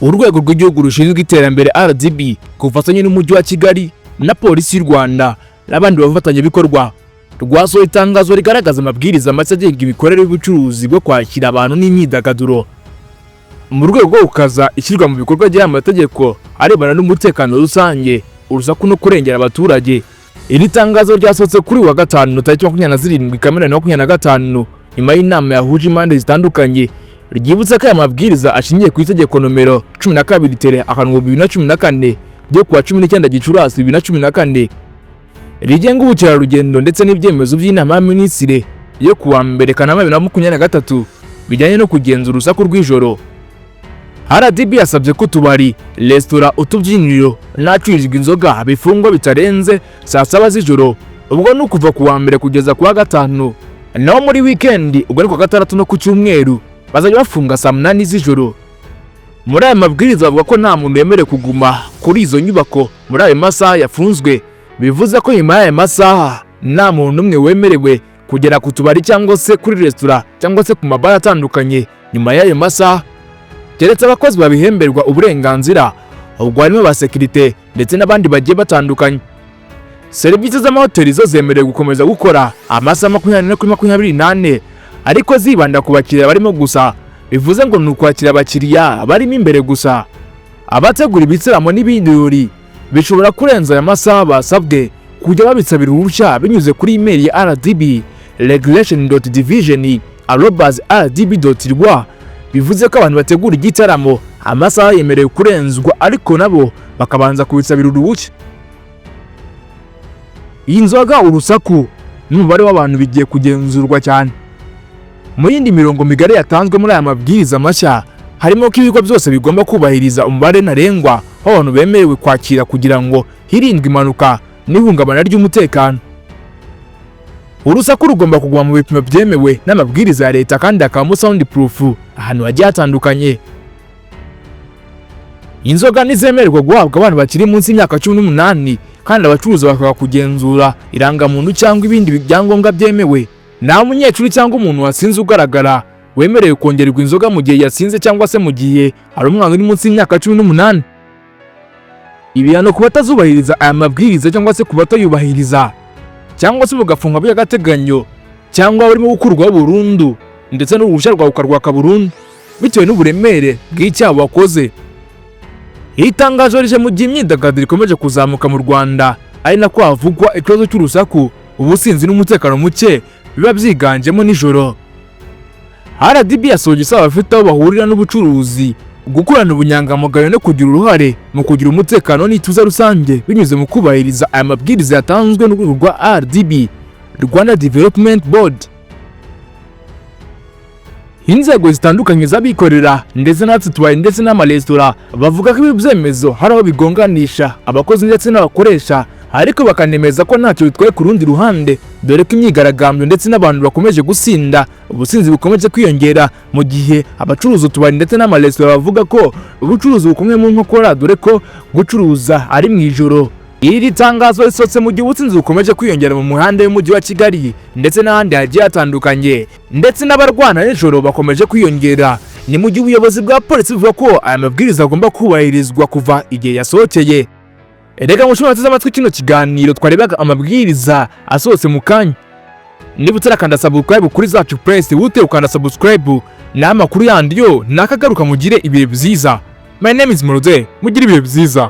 urwego rw'igihugu rushinzwe iterambere RDB ku bufatanye n'umujyi wa Kigali na polisi y'u Rwanda n'abandi bafatanyabikorwa rwasohoye itangazo rigaragaza amabwiriza mashya agenga ibikorwa y'ubucuruzi bwo kwakira abantu n'imyidagaduro mu rwego rwo gukaza ishyirwa mu bikorwa ry'aya mategeko arebana n'umutekano rusange, urusaku no kurengera abaturage. Iri tangazo ryasohotse kuri wa gatanu tariki 27 Kamena 2025 nyuma y'inama yahuje impande zitandukanye ryibutsa ko aya mabwiriza ashingiye ku itegeko nomero 12/2014 ryo kuwa 19 Gicurasi 2014 rigenga ubukerarugendo ndetse n'ibyemezo by'inama y'Aminisitiri yo kuwa 2 Kanama 2023 bijyanye no kugenzura urusaku rw'ijoro. RDB yasabye ko tubari, restaurant, utubyiniro n'acururizwa inzoga bifungwa bitarenze saa 7 z'ijoro, ubwo no kuva ku wa 1 kugeza ku wa 5, naho muri weekend ubwo ari ku wa 6 no ku cyumweru bazajya bafunga saa 8 z'ijoro. Muri aya mabwiriza bavuga ko nta muntu yemerewe kuguma kuri izo nyubako muri ayo masaha yafunzwe, bivuze ko nyuma y'aya masaha nta muntu umwe wemerewe kugera ku tubari cyangwa se kuri restaurant cyangwa se ku mabara atandukanye nyuma y'ayo masaha, keretse abakozi babihemberwa uburenganzira, ubwo harimo ba security ndetse n'abandi bagiye batandukanye. Serivisi z'amahoteli zo zemerewe gukomeza gukora amasaha 24 ariko zibanda ku bakiriya barimo gusa, bivuze ngo ni ukwakira abakiriya barimo imbere gusa. Abategura ibitsiramo n'ibindi birori bishobora kurenza aya masaha basabwe kujya babisabira uruhushya binyuze kuri email ya RDB regulation.division@rdb.rw. bivuze ko abantu bategura igitaramo amasaha yemerewe kurenzwa ariko nabo bakabanza kubisabira uruhushya. Inzoga, urusaku n'umubare w'abantu bigiye kugenzurwa cyane. Mu yindi mirongo migari yatanzwe muri aya mabwiriza mashya harimo ko ibigo byose bigomba kubahiriza umubare ntarengwa w'abantu bemerewe kwakira kugira ngo hirindwe impanuka n'ihungabana ry'umutekano. Urusaku rugomba kuguma mu bipimo byemewe n'amabwiriza ya leta kandi akaba sound proof ahantu hagiye hatandukanye. Inzoga nizemererwa guhabwa abantu bakiri munsi y'imyaka 18 kandi abacuruzi bakaba kugenzura irangamuntu cyangwa ibindi byangombwa byemewe. Nta munyeshuri cyangwa umuntu wasinze ugaragara wemerewe kongererwa inzoga mu gihe yasinze cyangwa se mu gihe ari umwana uri munsi y'imyaka 18. Ibihano ku batazubahiriza aya mabwiriza cyangwa se ku batayubahiriza cyangwa se bugafungwa by'agateganyo cyangwa barimo gukurwaho burundu ndetse n'uruhushya rwawe ukarwaka burundu bitewe n'uburemere bw'icyaha wakoze. Iri tangazo rije mu gihe imyidagaduro ikomeje kuzamuka mu Rwanda, ari nako havugwa ikibazo cy'urusaku, ubusinzi n'umutekano muke biba byiganjemo nijoro. RDB yasohoye isaba abafite aho bahurira n'ubucuruzi gukorana ubunyangamugayo no kugira uruhare mu kugira umutekano n'ituze rusange binyuze mu kubahiriza aya mabwiriza yatanzwe n'urwego rwa RDB, Rwanda Development Board. Inzego zitandukanye z'abikorera ndetse natwe tubaye ndetse n'amaresitora bavuga ko ibi byemezo hari aho bigonganisha abakozi ndetse n'abakoresha, ariko bakanemeza ko ntacyo bitwaye ku rundi ruhande, dore ko imyigaragambyo ndetse n'abantu bakomeje gusinda, ubusinzi bukomeje kwiyongera mu gihe abacuruzi utubari ndetse n'amaresitora bavuga ko ubucuruzi bukomeye mu nkokora, dore ko gucuruza ari mu ijoro. Iri tangazo risohotse mu gihe ubusinzi bukomeje kwiyongera mu muhanda y'umujyi wa Kigali ndetse n'ahandi hagiye hatandukanye, ndetse n'abarwana nijoro bakomeje kwiyongera. Ni mu gihe ubuyobozi bwa polisi buvuga ko aya mabwiriza agomba kubahirizwa kuva igihe yasohokeye. Erega mushobora guteze amatwi kino kiganiro twarebaga amabwiriza asohotse mu kanya. Niba utarakanda subscribe kuri zacu press wute ukanda subscribe n'amakuru yandi yo nakagaruka mugire ibihe byiza. My name is Muri, mugire ibihe byiza.